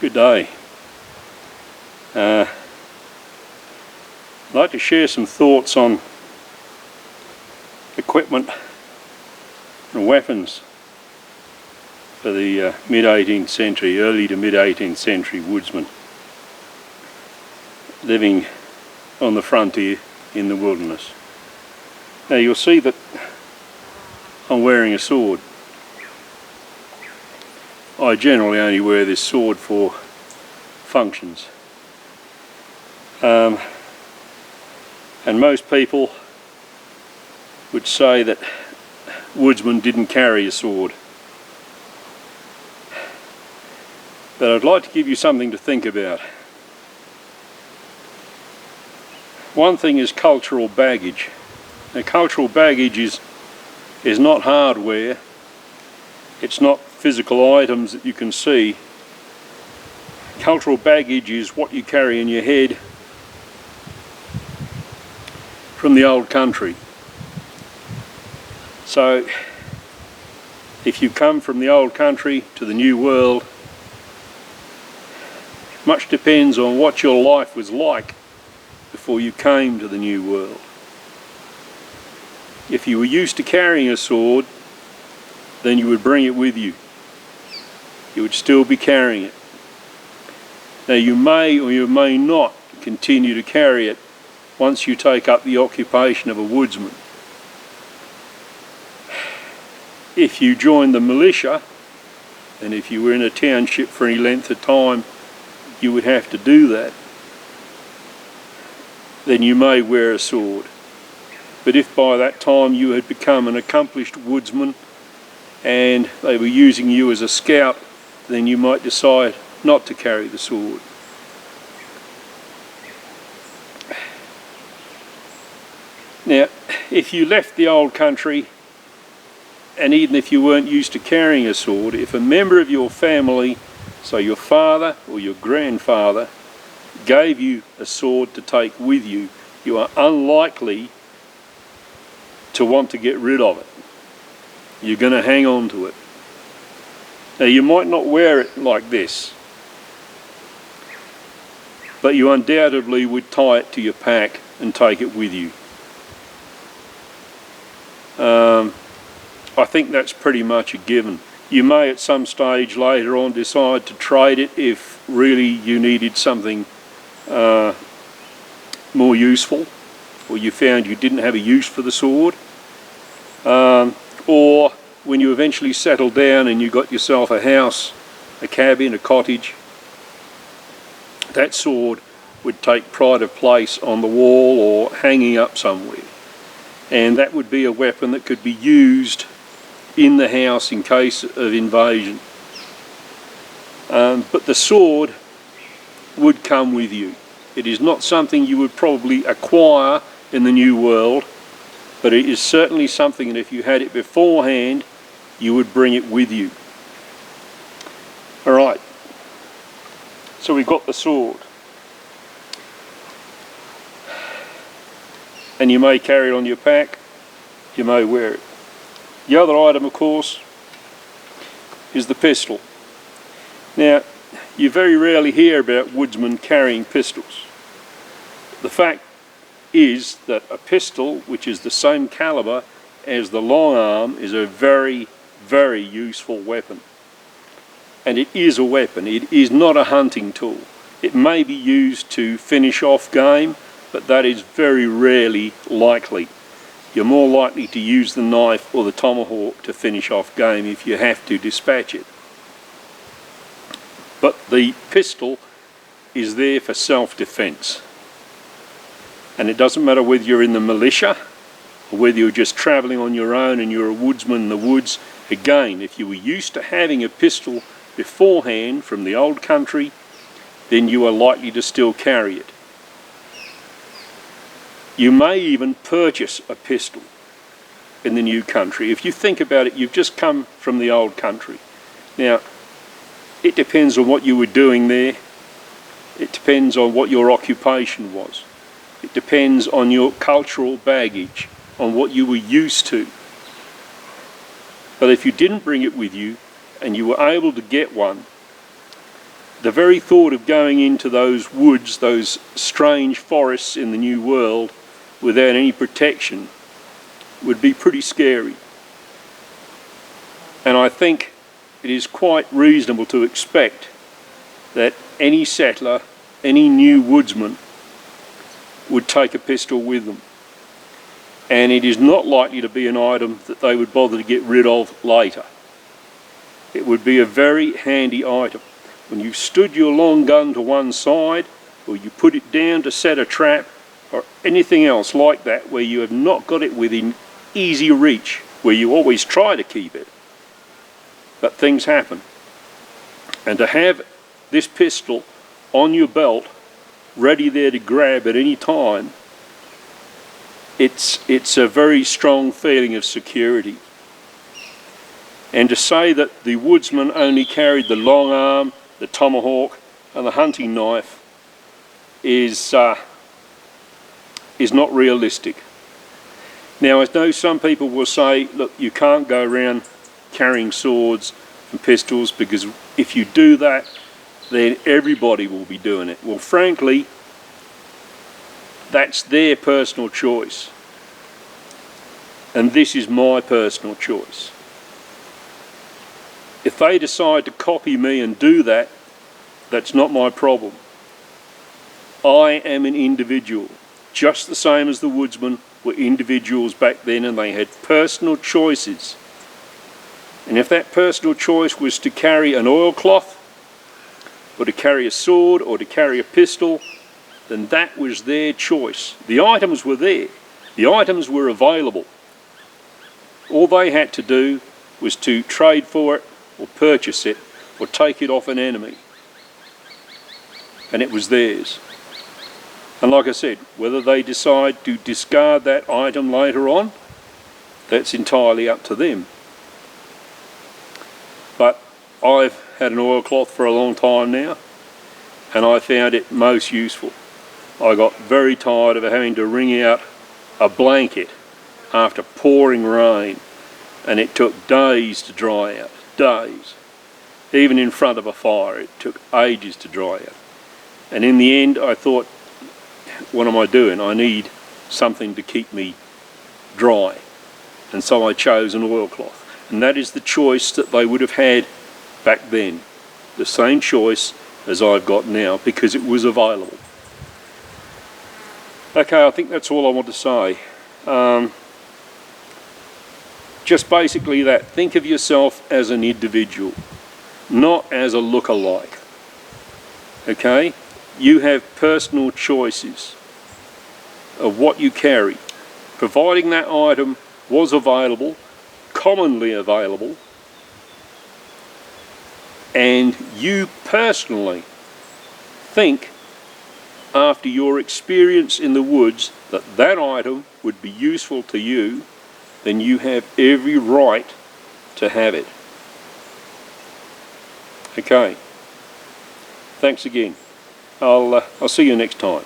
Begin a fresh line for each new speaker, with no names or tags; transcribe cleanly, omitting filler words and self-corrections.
Good day. I'd like to share some thoughts on equipment and weapons for the mid-18th century, early to mid-18th century woodsman living on the frontier in the wilderness. Now you'll see that I'm wearing a sword. I generally only wear this sword for functions. And most people would say that woodsmen didn't carry a sword. But I'd like to give you something to think about. One thing is cultural baggage. Now, cultural baggage is not hardware, it's not physical items that you can see. Cultural baggage is what you carry in your head from the old country. So if you come from the old country to the new world, much depends on what your life was like before you came to the new world. If you were used to carrying a sword, then you would bring it with you. You would still be carrying it. Now you may or you may not continue to carry it once you take up the occupation of a woodsman. If you join the militia, and if you were in a township for any length of time, you would have to do that. Then you may wear a sword. But if by that time you had become an accomplished woodsman and they were using you as a scout, then you might decide not to carry the sword. Now, if you left the old country, and even if you weren't used to carrying a sword, if a member of your family, so your father or your grandfather, gave you a sword to take with you, you are unlikely to want to get rid of it. You're going to hang on to it. Now, you might not wear it like this, but you undoubtedly would tie it to your pack and take it with you. I think that's pretty much a given. You may at some stage later on decide to trade it if really you needed something more useful, or you found you didn't have a use for the sword, or when you eventually settled down and you got yourself a house, a cabin, a cottage, that sword would take pride of place on the wall or hanging up somewhere. And that would be a weapon that could be used in the house in case of invasion. But the sword would come with you. It is not something you would probably acquire in the new world, but it is certainly something that if you had it beforehand, you would bring it with you. Alright, so we've got the sword. And you may carry it on your pack, you may wear it. The other item, of course, is the pistol. Now, you very rarely hear about woodsmen carrying pistols. The fact is that a pistol, which is the same caliber as the long arm, is a very, very useful weapon. And it is a weapon, it is not a hunting tool. It may be used to finish off game, but that is very rarely likely. You're more likely to use the knife or the tomahawk to finish off game if you have to dispatch it. But the pistol is there for self-defense. And it doesn't matter whether you're in the militia or whether you're just traveling on your own and you're a woodsman in the woods. Again, if you were used to having a pistol beforehand from the old country, then you are likely to still carry it. You may even purchase a pistol in the new country. If you think about it, you've just come from the old country. Now, it depends on what you were doing there. It depends on what your occupation was. It depends on your cultural baggage, on what you were used to. But if you didn't bring it with you and you were able to get one, the very thought of going into those woods, those strange forests in the New World, without any protection would be pretty scary. And I think it is quite reasonable to expect that any settler, any new woodsman, would take a pistol with them. And it is not likely to be an item that they would bother to get rid of later. It would be a very handy item. When you stood your long gun to one side, or you put it down to set a trap, or anything else like that, where you have not got it within easy reach, where you always try to keep it, but things happen. And to have this pistol on your belt, ready there to grab at any time, it's a very strong feeling of security. And to say that the woodsman only carried the long arm, the tomahawk and the hunting knife is not realistic. Now, I know some people will say, look, you can't go around carrying swords and pistols, because if you do that, then everybody will be doing it. Well, frankly, that's their personal choice. And this is my personal choice. If they decide to copy me and do that, that's not my problem. I am an individual, just the same as the woodsmen were individuals back then, and they had personal choices. And if that personal choice was to carry an oilcloth, or to carry a sword, or to carry a pistol, then that was their choice. The items were there. The items were available. All they had to do was to trade for it, or purchase it, or take it off an enemy. And it was theirs. And like I said, whether they decide to discard that item later on, that's entirely up to them. But I've had an oilcloth for a long time now, and I found it most useful. I got very tired of having to wring out a blanket after pouring rain, and it took days to dry out, days. Even in front of a fire, it took ages to dry out. And in the end, I thought, what am I doing? I need something to keep me dry. And so I chose an oilcloth. And that is the choice that they would have had back then. The same choice as I've got now, because it was available. Okay, I think that's all I want to say. Just basically that. Think of yourself as an individual, not as a look-alike. Okay? You have personal choices of what you carry. Providing that item was available, commonly available, and you personally think, after your experience in the woods, that that item would be useful to you, then you have every right to have it. Okay. Thanks again. I'll see you next time.